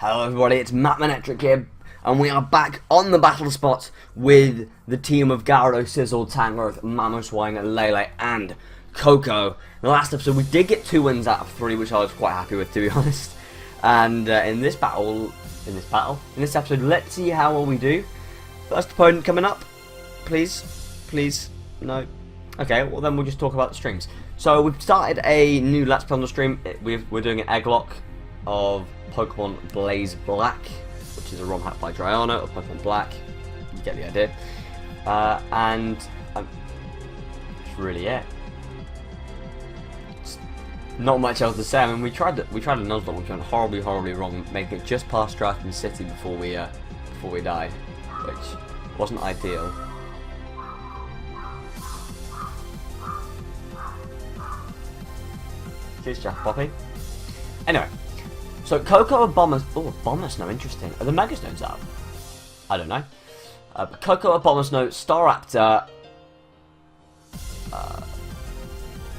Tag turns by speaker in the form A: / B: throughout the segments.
A: Hello everybody, it's MattManectric here, and we are back on the BattleSpot with the team of Gyarados, Sizzle, Tangrowth, Mamoswine, Lele, and Coco. In the last episode we did get 2 wins out of 3, which I was quite happy with, to be honest. And in this episode, let's see how well we do. First opponent coming up. Please, no. Okay, well then we'll just talk about the streams. So we've started a new Let's Play on the stream. We're doing an egg lock of Pokemon Blaze Black, which is a ROM hack by Drayano of Pokemon Black. You get the idea. And that's really it. It's not much else to say. I mean, we tried a Nuzlocke, which went horribly wrong, making it just past Dragon City before we died, which wasn't ideal. Cheers, Jack Poppy. Anyway. So, Coco or Bomber... Oh, Bomber Snow, interesting. Are the Mega Stones out? I don't know. But Coco or Bomber Snow, Staraptor...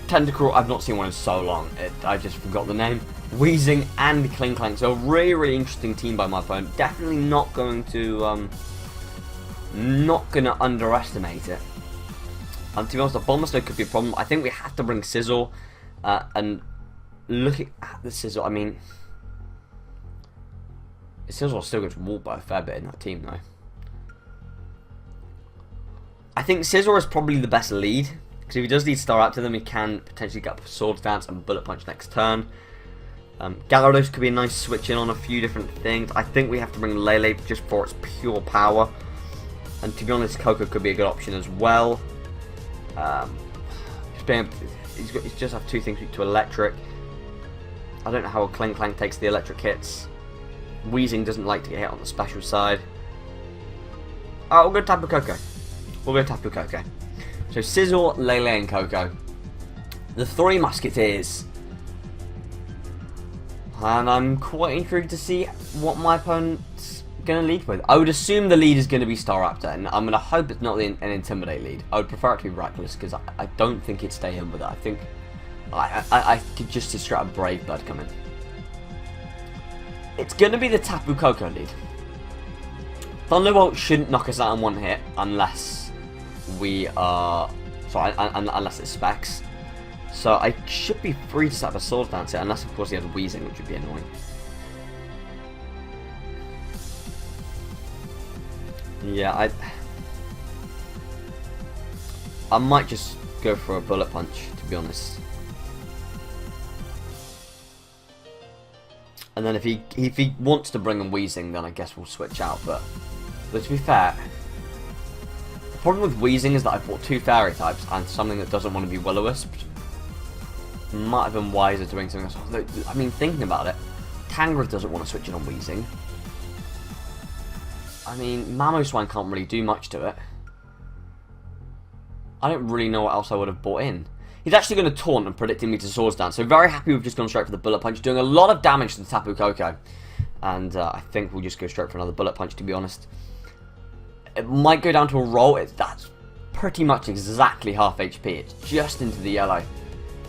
A: Tentacruel, I've not seen one in so long. I just forgot the name. Weezing and Klinklang. So, a really interesting team by my opponent. Definitely not going to... not going to underestimate it. To be honest, the Bomber Snow could be a problem. I think we have to bring Sizzle. And looking at the Sizzle, I mean... Sizzle still gets walled by a fair bit in that team, though. I think Sizzle is probably the best lead, because if he does lead Staraptor, then he can potentially get up Swords Dance and Bullet Punch next turn. Gyarados could be a nice switch in on a few different things. I think we have to bring Lele just for its pure power. And to be honest, Coco could be a good option as well. He just have 2 things to Electric. I don't know how Klinklang takes the electric hits. Weezing doesn't like to get hit on the special side. Oh, we'll go Tapu Koko. So Sizzle, Lele, and Coco. The 3 Musketeers. And I'm quite intrigued to see what my opponent's going to lead with. I would assume the lead is going to be Staraptor, and I'm going to hope it's not an Intimidate lead. I would prefer it to be Reckless, because I don't think it'd stay in with it. I think I could just see straight up Brave Bird come in. It's going to be the Tapu Koko lead. Thunderbolt shouldn't knock us out in 1 hit unless we are... Sorry, unless it's Specs. So I should be free to set up a Swords Dance here, unless of course he has Weezing, which would be annoying. Yeah, I might just go for a Bullet Punch, to be honest. And then if he wants to bring in Weezing, then I guess we'll switch out. But to be fair, the problem with Weezing is that I bought 2 Fairy types and something that doesn't want to be Will-O-Wisp. Might have been wiser doing something else. I mean, thinking about it, Tangrowth doesn't want to switch in on Weezing. I mean, Mamoswine can't really do much to it. I don't really know what else I would have bought in. He's actually going to taunt and predicting me to Swords Dance, so very happy we've just gone straight for the Bullet Punch, doing a lot of damage to the Tapu Koko. And I think we'll just go straight for another Bullet Punch, to be honest. It might go down to a roll. That's pretty much exactly half HP. It's just into the yellow,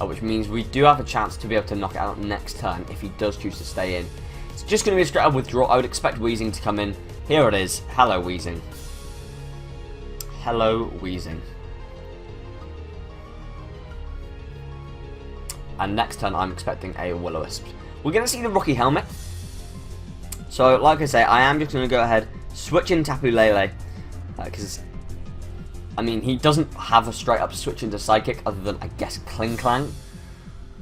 A: which means we do have a chance to be able to knock it out next turn if he does choose to stay in. It's just going to be a straight up withdraw. I would expect Weezing to come in. Here it is. Hello, Weezing. Hello, Weezing. And next turn, I'm expecting a Will-O-Wisp. We're going to see the Rookie Helmet. So, like I say, I am just going to go ahead, switch in Tapu Lele. Because, I mean, he doesn't have a straight up switch into Psychic, other than, I guess, Klinklang.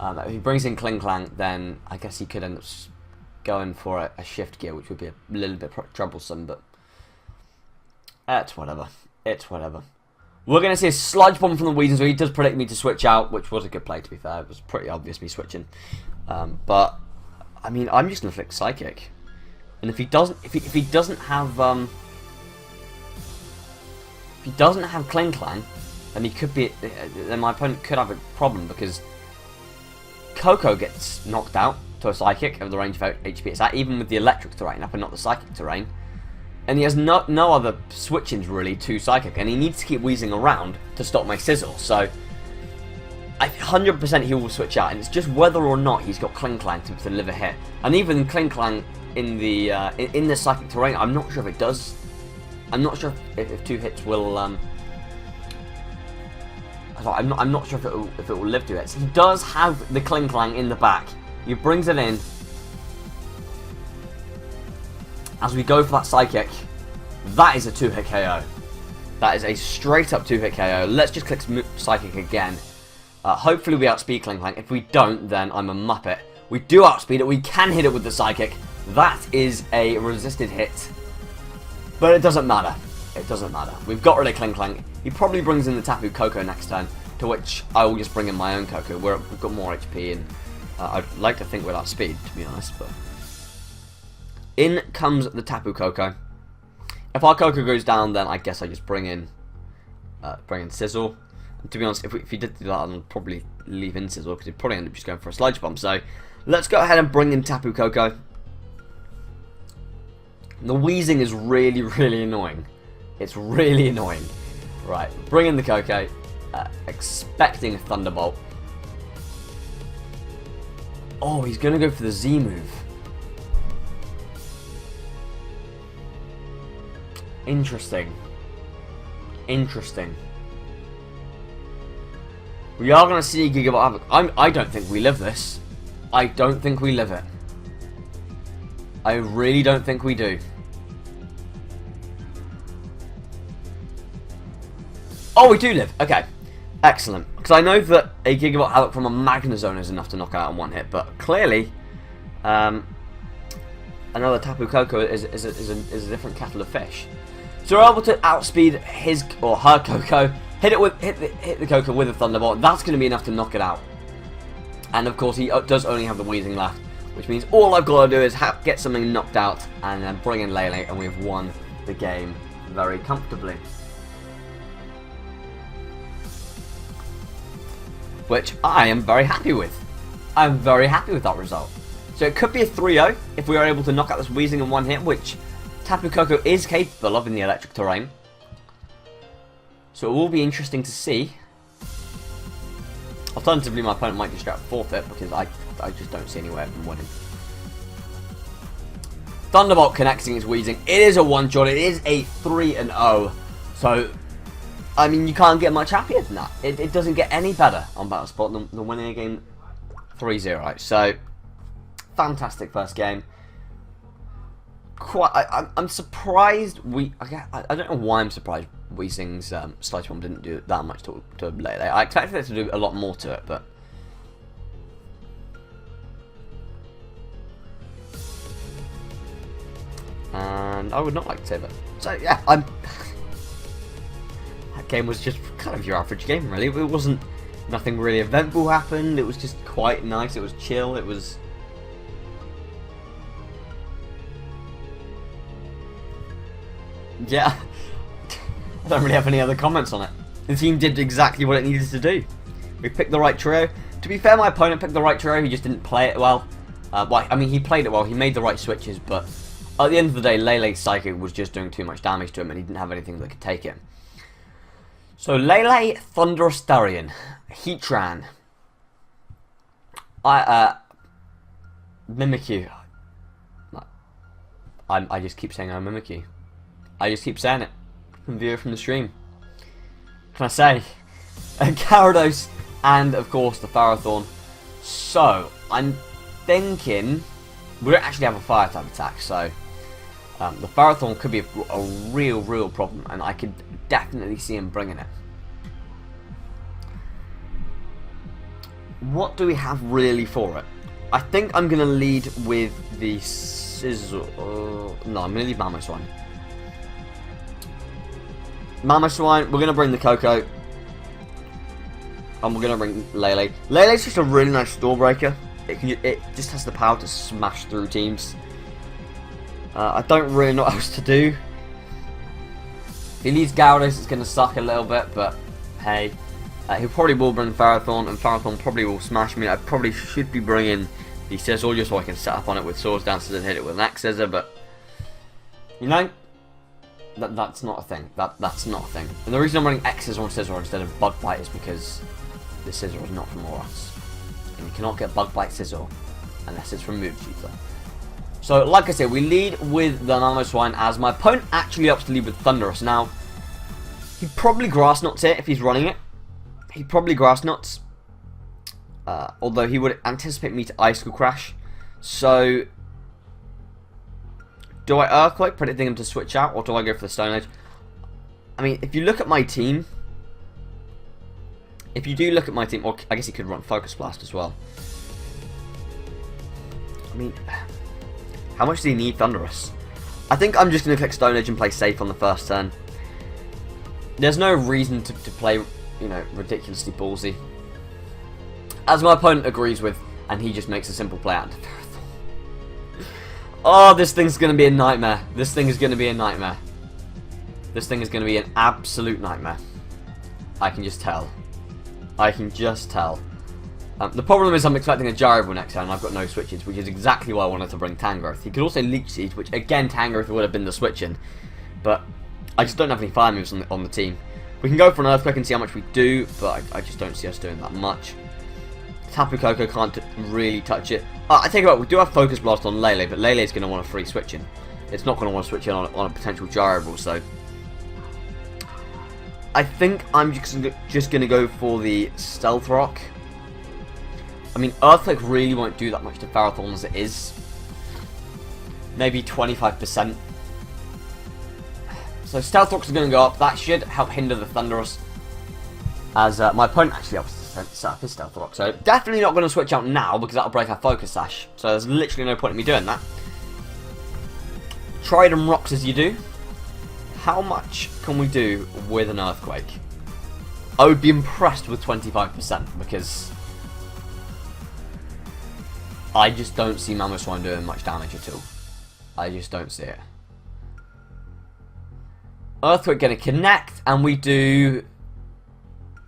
A: If he brings in Klinklang, then I guess he could end up going for a Shift Gear, which would be a little bit troublesome, but it's whatever. It's whatever. We're going to see a Sludge Bomb from the Weezing, so he does predict me to switch out, which was a good play, to be fair. It was pretty obvious me switching. But, I mean, I'm just going to flick Psychic. And if he doesn't have Klinklang, then he could be, then my opponent could have a problem, because Coco gets knocked out to a Psychic over the range of HP it's at, even with the Electric terrain up and not the Psychic terrain. And he has no other switch-ins really to Psychic, and he needs to keep Weezing around to stop my Sizzle, so 100% he will switch out, and it's just whether or not he's got Klinklang to deliver hit. And even Klinklang in the psychic terrain. I'm not sure if it does. I'm not sure if 2 hits will. I'm not sure if it will live 2 hits. He does have the Kling Clang in the back. He brings it in as we go for that psychic. That is a 2-hit KO. That is a straight up 2-hit KO. Let's just click psychic again. Hopefully we outspeed Kling Clang. If we don't, then I'm a muppet. We do outspeed it. We can hit it with the psychic. That is a resisted hit. But it doesn't matter. It doesn't matter. We've got rid of Kling Clang. He probably brings in the Tapu Koko next turn, to which I will just bring in my own Koko. We've got more HP, and I'd like to think we're outspeed, to be honest. But in comes the Tapu Koko. If our Koko goes down, then I guess I just bring in Sizzle. And to be honest, if he did do that, I'd probably leave in Sizzle, because he'd probably end up just going for a Sludge Bomb. So let's go ahead and bring in Tapu Koko. The wheezing is really, really annoying. It's really annoying. Right, bring in the Koko, expecting a Thunderbolt. Oh, he's going to go for the Z move. Interesting. Interesting. We are going to see Gigabyte Havoc. I don't think we live this. I don't think we live it. I really don't think we do. Oh, we do live. Okay. Excellent. Because I know that a Gigabyte Havoc from a Magnezone is enough to knock out in 1 hit, but clearly, another Tapu Koko is a different kettle of fish. So we're able to outspeed his or her Koko, hit the Koko with a Thunderbolt. That's going to be enough to knock it out. And of course, he does only have the wheezing left, which means all I've got to do is get something knocked out and then bring in Lele, and we've won the game very comfortably. Which I am very happy with. I'm very happy with that result. So it could be a 3-0 if we are able to knock out this wheezing in 1 hit, which Tapu Koko is capable of in the electric terrain. So it will be interesting to see. Alternatively, my opponent might just straight up forfeit, because I just don't see any way of them winning. Thunderbolt connecting his wheezing. It is a 1-shot. It is a 3-0. So, I mean, you can't get much happier than that. It doesn't get any better on BattleSpot than winning a game 3-0. So, fantastic first game. I'm surprised I don't know why I'm surprised Weezing's Sludge Bomb didn't do that much to Lele. I expected it to do a lot more to it, but and I would not like to save it. So yeah, that game was just kind of your average game, really. It wasn't, nothing really eventful happened. It was just quite nice. It was chill. It was. Yeah, I don't really have any other comments on it. The team did exactly what it needed to do. We picked the right trio. To be fair, my opponent picked the right trio. He just didn't play it well. Well, I mean, he played it well. He made the right switches, but at the end of the day, Lele's Psychic was just doing too much damage to him, and he didn't have anything that could take him. So, Lele, Thunderous Darian, Heatran, Mimikyu. I just keep saying I Mimikyu. I just keep saying it. You can view it from the stream. What can I say? Gyarados, and of course the Ferrothorn. So, I'm thinking we don't actually have a fire type attack, so the Ferrothorn could be a real problem, and I could definitely see him bringing it. What do we have really for it? I think I'm going to lead with the Sizzle. No, I'm going to leave Mamoswine. Mamoswine, we're going to bring the Koko. And we're going to bring Lele. Lele's just a really nice Stormbreaker. It just has the power to smash through teams. I don't really know what else to do. If he leaves Gyarados, it's going to suck a little bit, but hey. He probably will bring Ferrothorn, and Ferrothorn probably will smash me. I probably should be bringing the Sizzle just so I can set up on it with Swords Dances and hit it with an Axe Scissor, but you know, that's not a thing. That's not a thing. And the reason I'm running X Scissor on Scissor instead of Bug Bite is because the Scissor is not from Oras. And you cannot get Bug Bite Scissor unless it's from Move Cheater. So, like I said, we lead with the Mamoswine as my opponent actually opts to lead with Thunderous. Now, he probably Grass Knots it if he's running it. He probably Grass Knots. Although he would anticipate me to Icicle Crash. So, do I Earthquake, predicting him to switch out, or do I go for the Stone Edge? I mean, if you look at my team, or I guess he could run Focus Blast as well. I mean, how much do you need Thunderous? I think I'm just going to click Stone Edge and play safe on the first turn. There's no reason to play, you know, ridiculously ballsy. As my opponent agrees with, and he just makes a simple play out. Oh, this thing's going to be a nightmare. This thing is going to be a nightmare. This thing is going to be an absolute nightmare. I can just tell. I can just tell. The problem is I'm expecting a Gyro next turn and I've got no switches, which is exactly why I wanted to bring Tangrowth. He could also Leech Seed, which again Tangrowth would have been the switch-in. But I just don't have any fire moves on the team. We can go for an Earthquake and see how much we do, but I just don't see us doing that much. Tapu Koko can't really touch it. I take it back, we do have Focus Blast on Lele, but Lele is going to want a free switch-in. It's not going to want to switch in on a potential Gyro Ball, so I think I'm just going to go for the Stealth Rock. I mean, Earthquake really won't do that much to Ferrothorn as it is. Maybe 25%. So Stealth Rocks are going to go up. That should help hinder the Thunderous. As my opponent actually helps to set up his Stealth Rock. So definitely not going to switch out now because that'll break our Focus Sash. So there's literally no point in me doing that. Try them rocks as you do. How much can we do with an Earthquake? I would be impressed with 25% because I just don't see Mamoswine doing much damage at all. I just don't see it. Earthquake going to connect, and we do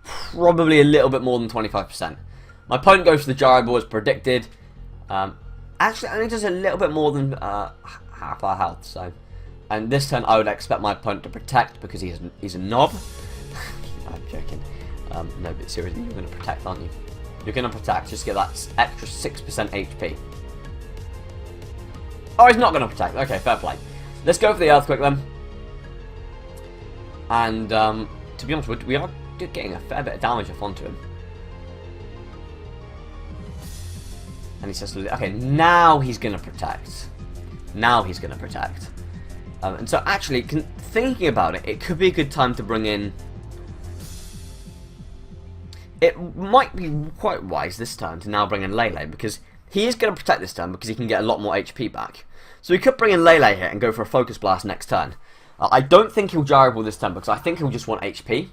A: probably a little bit more than 25%. My opponent goes for the Gyro Ball as predicted. Actually, I think does a little bit more than half our health. So, and this turn I would expect my opponent to protect because he's a knob. I'm joking. No, but seriously, you're going to protect, aren't you? You're going to protect, just get that extra 6% HP. Oh, he's not going to protect. Okay, fair play. Let's go for the Earthquake then. And, to be honest, we are getting a fair bit of damage off onto him. And he says, okay, now he's going to protect. Now he's going to protect. And so, actually, thinking about it, it could be a good time to bring in... It might be quite wise this turn to now bring in Lele, because he is going to protect this turn because he can get a lot more HP back. So we could bring in Lele here and go for a Focus Blast next turn. I don't think he'll Gyro Ball this turn because I think he'll just want HP.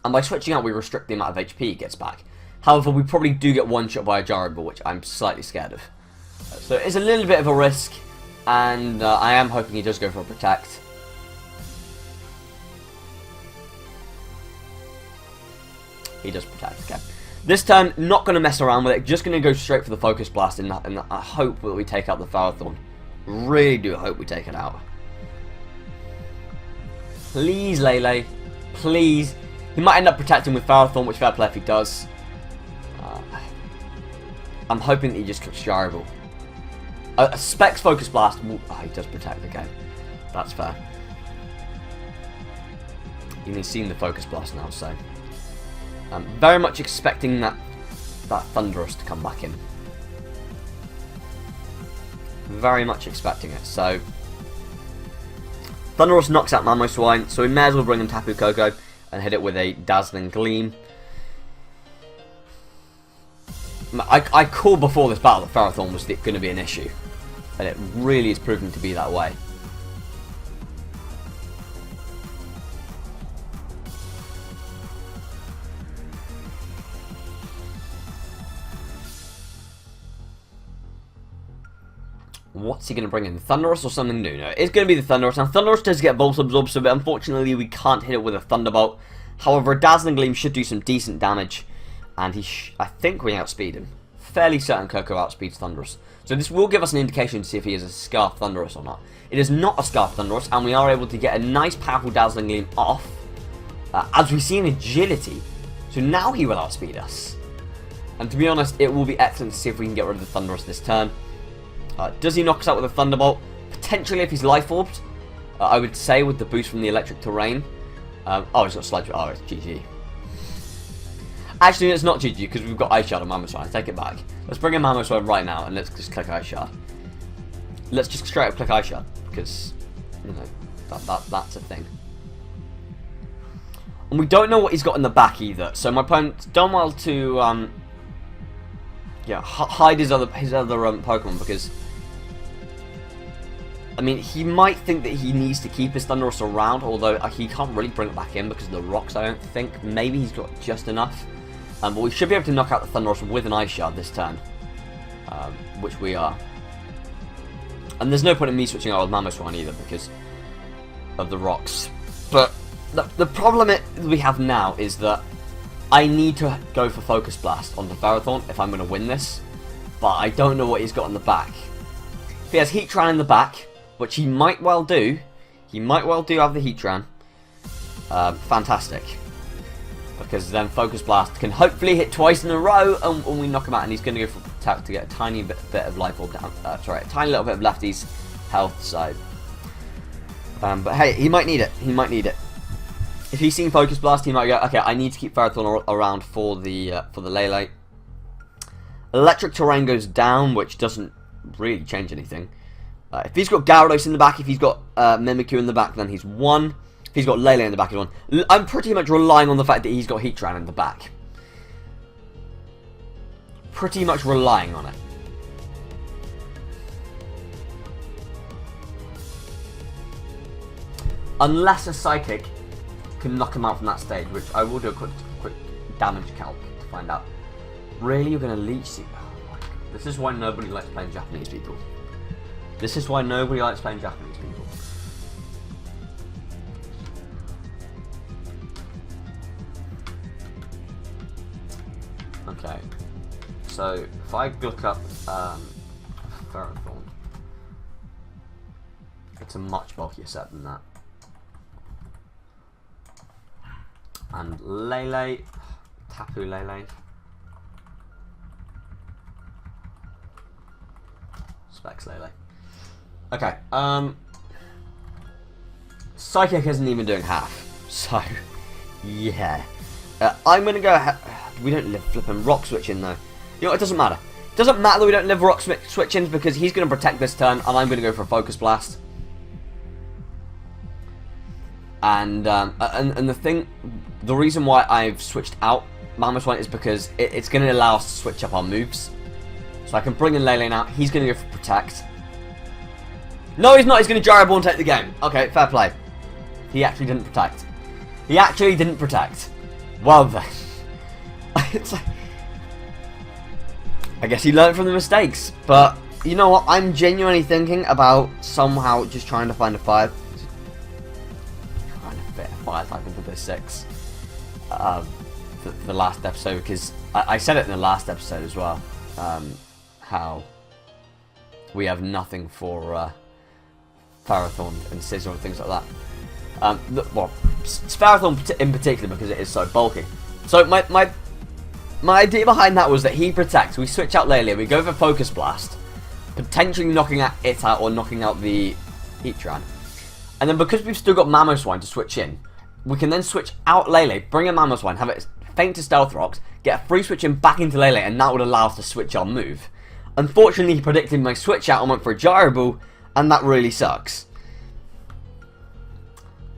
A: And by switching out, we restrict the amount of HP he gets back. However, we probably do get one shot by a Gyro Ball, which I'm slightly scared of. So it's a little bit of a risk, and I am hoping he does go for a Protect. He does protect, okay. This turn, not going to mess around with it, just going to go straight for the Focus Blast, and I hope that we take out the Ferrothorn. Really do hope we take it out. Please, Lele. Please. He might end up protecting with Ferrothorn, which fair play if he does. I'm hoping that he just clicks Gyro Ball. A Specs Focus Blast. Oh, he does protect, okay. That's fair. He's seen the Focus Blast now, so... I'm very much expecting that Thunderous to come back in. Very much expecting it. So Thunderous knocks out Mamoswine, so we may as well bring in Tapu Koko and hit it with a Dazzling Gleam. I called before this battle that Ferrothorn was going to be an issue, and it really is proving to be that way. What's he going to bring in? Thunderous or something new? No, it's going to be the Thunderous. Now, Thunderous does get Volt Absorb, so unfortunately we can't hit it with a Thunderbolt. However, a Dazzling Gleam should do some decent damage, and I think we outspeed him. Fairly certain Koko outspeeds Thunderous. So this will give us an indication to see if he is a Scarf Thunderous or not. It is not a Scarf Thunderous, and we are able to get a nice powerful Dazzling Gleam off, as we see in Agility. So now he will outspeed us. And to be honest, it will be excellent to see if we can get rid of the Thunderous this turn. Does he knock us out with a Thunderbolt? Potentially if he's Life Orbed. I would say with the boost from the electric terrain. Oh, he's got Sludge. Oh, it's GG. Actually, it's not GG because we've got Ice Shard on Mamoswine. I take it back. Let's bring in Mamoswine right now and let's just click Ice Shard. Let's just straight up click Ice Shard because, you know, that's a thing. And we don't know what he's got in the back either. So my opponent's done well to yeah, hide his other Pokemon because, I mean, he might think that he needs to keep his Thunderous around, although he can't really bring it back in because of the rocks, I don't think. Maybe he's got just enough. But we should be able to knock out the Thunderous with an Ice Shard this turn, which we are. And there's no point in me switching out with Mamoswine either because of the rocks. But the problem we have now is that I need to go for Focus Blast onto Ferrothorn if I'm going to win this. But I don't know what he's got in the back. If he has Heatran in the back, which he might well do. He might well do have the Heatran. Fantastic. Because then Focus Blast can hopefully hit twice in a row and we knock him out. And he's going to go for Protect to get a tiny bit of Life Orb down. Sorry, a tiny little bit of Lefty's health. So, but hey, he might need it. He might need it. If he's seen Focus Blast, he might go, okay, I need to keep Ferrothorn around for the Lele. Electric Terrain goes down, which doesn't really change anything. If he's got Gyarados in the back, if he's got Mimikyu in the back, then he's 1. If he's got Lele in the back, he's 1. I'm pretty much relying on the fact that he's got Heatran in the back. Pretty much relying on it. Unless a Psychic can knock him out from that stage, which I will do a quick damage calc to find out. Really, you're going to Leech Seed? Oh my God. This is why nobody likes playing Japanese people. This is why nobody likes playing Japanese people. Okay. So, if I look up Ferrothorn, it's a much bulkier set than that. And Lele, Tapu Lele. Specs Lele. Okay, Psychic isn't even doing half, so, yeah. I'm going to go ahead. We don't live flipping Rock Switching though. You know, it doesn't matter. It doesn't matter that we don't live Rock Switching because he's going to protect this turn and I'm going to go for a Focus Blast. And the reason why I've switched out Mamoswine is because it's going to allow us to switch up our moves. So I can bring in Lele out. He's going to go for Protect. No, he's not. He's going to Gyro Ball and take the game. Okay, fair play. He actually didn't protect. He actually didn't protect. Well then. It's like, I guess he learned from the mistakes. But, you know what? I'm genuinely thinking about somehow just trying to find a 5. Trying to fit a 5 type into this 6. The last episode. Because I said it in the last episode as well. How we have nothing for Ferrothorn and Scizor and things like that. Well, Ferrothorn in particular because it is so bulky. So my idea behind that was that he protects. We switch out Lele, we go for Focus Blast, potentially knocking it out or knocking out the Heatran. And then because we've still got Mamoswine to switch in, we can then switch out Lele, bring in Mamoswine, have it faint to Stealth Rocks, get a free switch in back into Lele, and that would allow us to switch our move. Unfortunately, he predicted my switch out and went for a Gyro Ball, and that really sucks.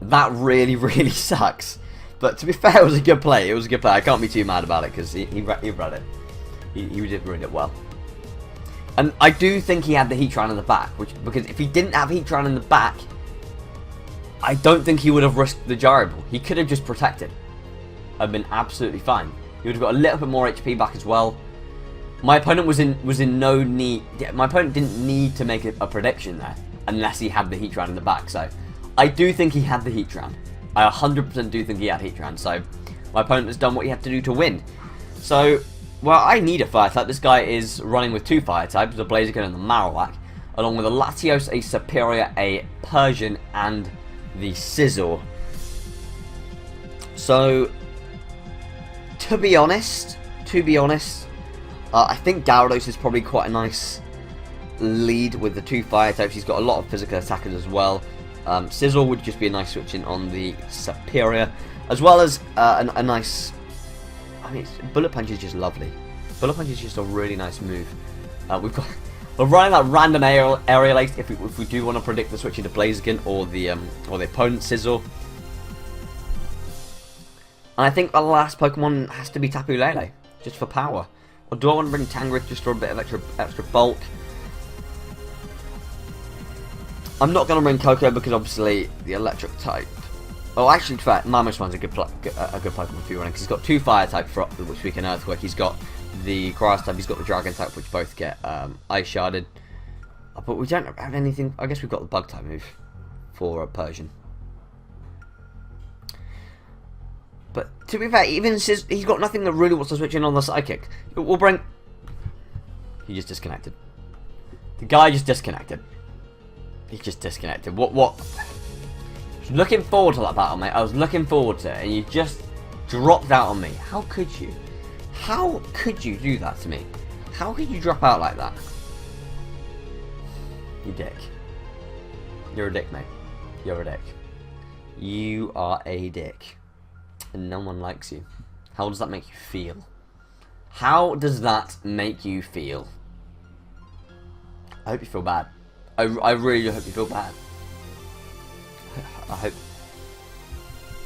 A: That really sucks. But to be fair, it was a good play. It was a good play. I can't be too mad about it because he read it. He did read it well. And I do think he had the Heatran in the back, because if he didn't have Heatran in the back, I don't think he would have risked the Gyro Ball. He could have just protected. I've been absolutely fine. He would have got a little bit more HP back as well. My opponent was in no need. My opponent didn't need to make a prediction there unless he had the Heatran in the back. So I do think he had the Heatran. I 100% do think he had Heatran. So my opponent has done what he had to do to win. So, well, I need a fire type. This guy is running with 2 fire types, the Blaziken and the Marowak, along with a Latios, a Superior, a Persian, and the Scizor. So, to be honest, I think Gyarados is probably quite a nice lead with the 2 fire types. He's got a lot of physical attackers as well. Sizzle would just be a nice switch in on the superior, as well as a nice. I mean, Bullet Punch is just lovely. Bullet Punch is just a really nice move. We're running that random aerial ace if we do want to predict the switch into Blaziken or the opponent Sizzle. And I think the last Pokemon has to be Tapu Lele, just for power. Or do I want to bring Tangrowth just for a bit of extra bulk? I'm not going to bring Koko because obviously the electric type. Oh, actually, in fact, Mamoswine's a good Pokemon for you running because he's got 2 fire type for which we can Earthquake. He's got the grass type, he's got the dragon type, which both get ice sharded. But we don't have anything. I guess we've got the bug type move for Persian. But to be fair, even he's got nothing that really wants to switch in on the psychic. We'll bring. He just disconnected. The guy just disconnected. He just disconnected. What? I was looking forward to that battle, mate. I was looking forward to it, and you just dropped out on me. How could you? How could you do that to me? How could you drop out like that? You dick. You're a dick, mate. You're a dick. You are a dick. And no one likes you. How does that make you feel? How does that make you feel? I hope you feel bad. I really hope you feel bad. I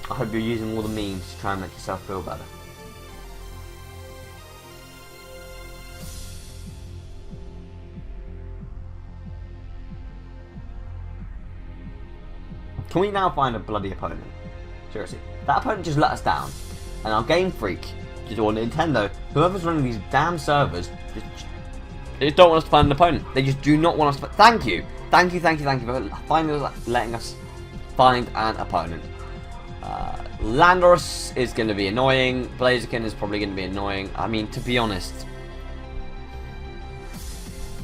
A: hope you're using all the memes to try and make yourself feel better. Can we now find a bloody opponent? Seriously. That opponent just let us down. And our Game Freak, or Nintendo, whoever's running these damn servers, they don't want us to find an opponent. They just do not want us to. Thank you for finally letting us find an opponent. Landorus is going to be annoying. Blaziken is probably going to be annoying. I mean, to be honest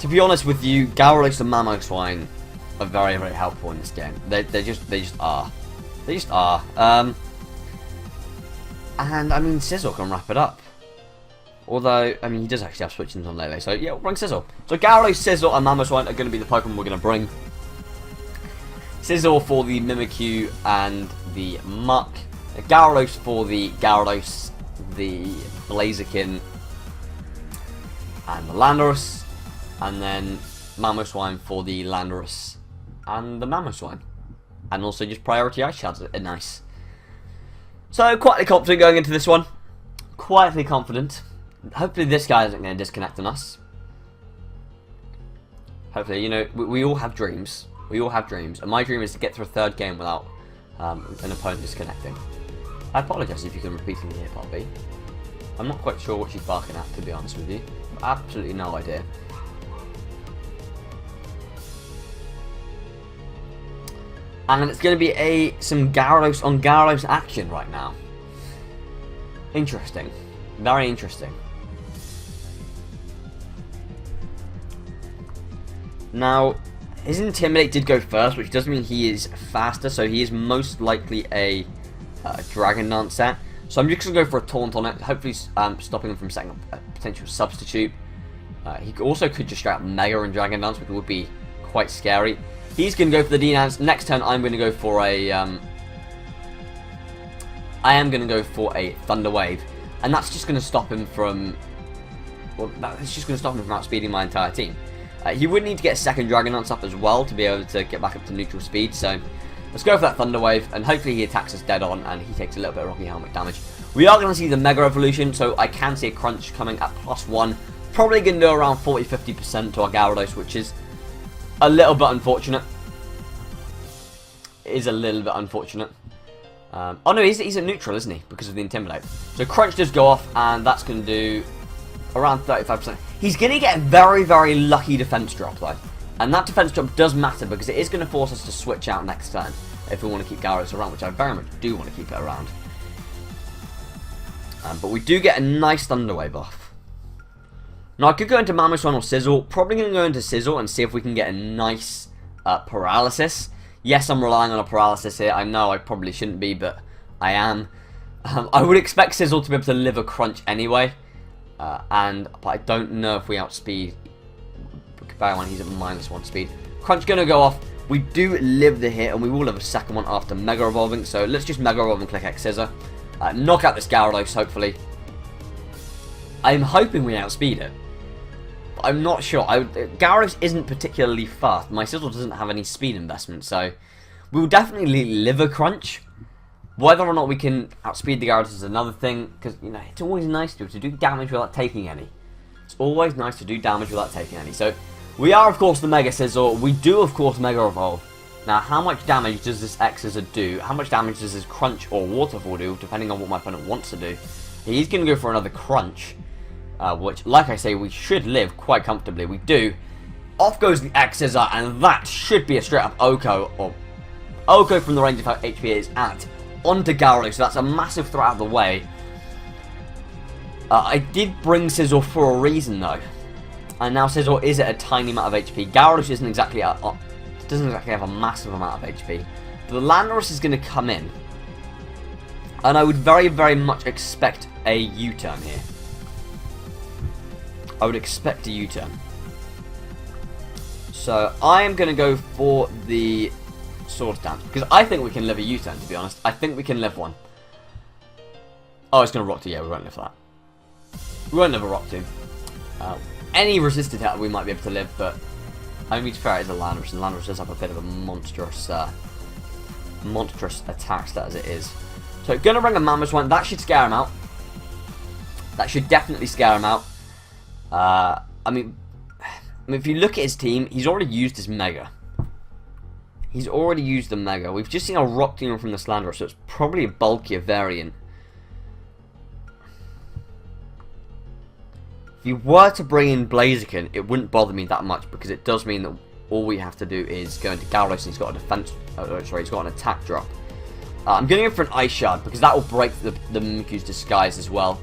A: with you, Gyarados and Mamoswine are very, very helpful in this game. They just are. They just are. And I mean, Sizzle can wrap it up. Although, I mean, he does actually have switch-ins on Lele, so yeah, we'll bring Sizzle. So Gyarados, Sizzle, and Mamoswine are going to be the Pokemon we're going to bring. Sizzle for the Mimikyu and the Muck. Gyarados for the Gyarados, the Blaziken, and the Landorus. And then Mamoswine for the Landorus and the Mamoswine. And also just priority ice shards are nice. So, quietly confident going into this one. Quietly confident. Hopefully this guy isn't going to disconnect on us. Hopefully, you know, we all have dreams. We all have dreams. And my dream is to get through a 3rd game without an opponent disconnecting. I apologise if you can repeatedly hear Poppy. I'm not quite sure what she's barking at, to be honest with you. Absolutely no idea. And it's going to be some Gyarados on Gyarados action right now. Interesting. Very interesting. Now, his Intimidate did go first, which does mean he is faster, so he is most likely a Dragon Dance set. So I'm just going to go for a Taunt on it, hopefully stopping him from setting up a potential substitute. He also could just straight up Mega and Dragon Dance, which would be quite scary. He's going to go for the D-Dance. Next turn, I'm going to go for a... I am going to go for a Thunder Wave. And that's just going to stop him from... Well, that's just going to stop him from outspeeding my entire team. He would need to get a second Dragon Dance up as well to be able to get back up to neutral speed. So, let's go for that Thunder Wave. And hopefully he attacks us dead on and he takes a little bit of Rocky Helmet damage. We are going to see the Mega Evolution. So, I can see a Crunch coming at +1. Probably going to do around 40-50% to our Gyarados, which is a little bit unfortunate. It is a little bit unfortunate. Oh no, he's at neutral, isn't he? Because of the Intimidate. So Crunch does go off, and that's going to do around 35%. He's going to get a very, very lucky defense drop, though. And that defense drop does matter, because it is going to force us to switch out next turn if we want to keep Gyarados around, which I very much do want to keep it around. But we do get a nice Thunder Wave off. Now, I could go into Mamoswine or Sizzle. Probably going to go into Sizzle and see if we can get a nice Paralysis. Yes, I'm relying on a Paralysis here. I know I probably shouldn't be, but I am. I would expect Sizzle to be able to live a Crunch anyway. But I don't know if we outspeed... Bear in mind he's at -1 speed. Crunch going to go off. We do live the hit, and we will have a second one after Mega Evolving. So let's just Mega Evolve and click X Scissor. Knock out this Gyarados, hopefully. I'm hoping we outspeed it. But I'm not sure. Gyarados isn't particularly fast. My Sizzle doesn't have any speed investment, so we will definitely live a Crunch. Whether or not we can outspeed the Gyarados is another thing, because, you know, it's always nice to do damage without taking any. It's always nice to do damage without taking any. So, we are, of course, the Mega Sizzle. We do, of course, Mega Evolve. Now, how much damage does this X Scissor do? How much damage does this Crunch or Waterfall do, depending on what my opponent wants to do? He's going to go for another Crunch, which, like I say, we should live quite comfortably. We do. Off goes the X Scissor, and that should be a straight-up Oko, or Oko from the range of how HP is at, onto Gyarados, so that's a massive threat out of the way. I did bring Sizzle for a reason, though. And now Sizzle is at a tiny amount of HP. Gyarados isn't exactly doesn't exactly have a massive amount of HP. But the Landorus is going to come in. And I would very, very much expect a U-turn here. I would expect a U-turn. So I am going to go for the Sword Dance, because I think we can live a U-turn, to be honest. I think we can live one. Oh, it's going to Rock Tomb. Yeah, we won't live that. We won't live a Rock Tomb. Any resisted hit we might be able to live, but I mean, to be fair, it's a Landorus, and Landorus does have a bit of a monstrous attack stat as it is. So, going to bring a Mamoswine. That should scare him out. That should definitely scare him out. I mean, if you look at his team, he's already used his Mega. He's already used the Mega. We've just seen a Rock Tomb from the Landorus, so it's probably a bulkier variant. If you were to bring in Blaziken, it wouldn't bother me that much, because it does mean that all we have to do is go into Gyarados, and he's got a defense. Sorry, he's got an attack drop. I'm going to go for an Ice Shard, because that will break the Mimikyu's disguise as well.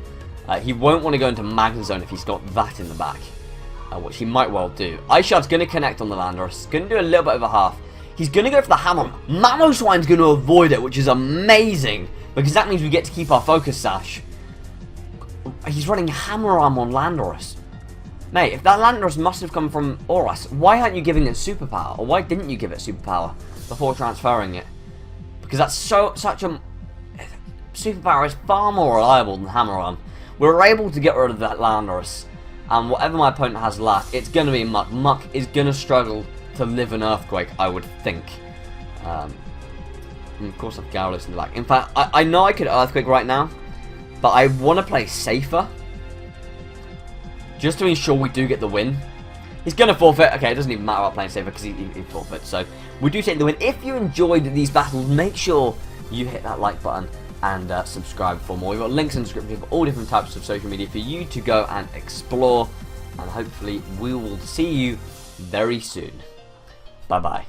A: He won't want to go into Magnezone if he's got that in the back, which he might well do. Ice Shard's going to connect on the Landorus. Going to do a little bit of a half. He's going to go for the Hammer. Mamoswine's going to avoid it, which is amazing, because that means we get to keep our Focus Sash. He's running Hammer Arm on Landorus. Mate, if that Landorus must have come from Oras, why aren't you giving it Superpower? Or why didn't you give it Superpower before transferring it? Because that's such a... Superpower is far more reliable than Hammer Arm. We're able to get rid of that Landorus, and whatever my opponent has left, it's going to be Muck. Muck is going to struggle to live an Earthquake, I would think. And of course, I've Gyarados in the back. In fact, I know I could Earthquake right now, but I want to play safer, just to ensure we do get the win. He's going to forfeit. Okay, it doesn't even matter about playing safer, because he forfeits. So, we do take the win. If you enjoyed these battles, make sure you hit that like button and subscribe for more. We've got links in the description for all different types of social media for you to go and explore. And hopefully, we will see you very soon. Bye-bye.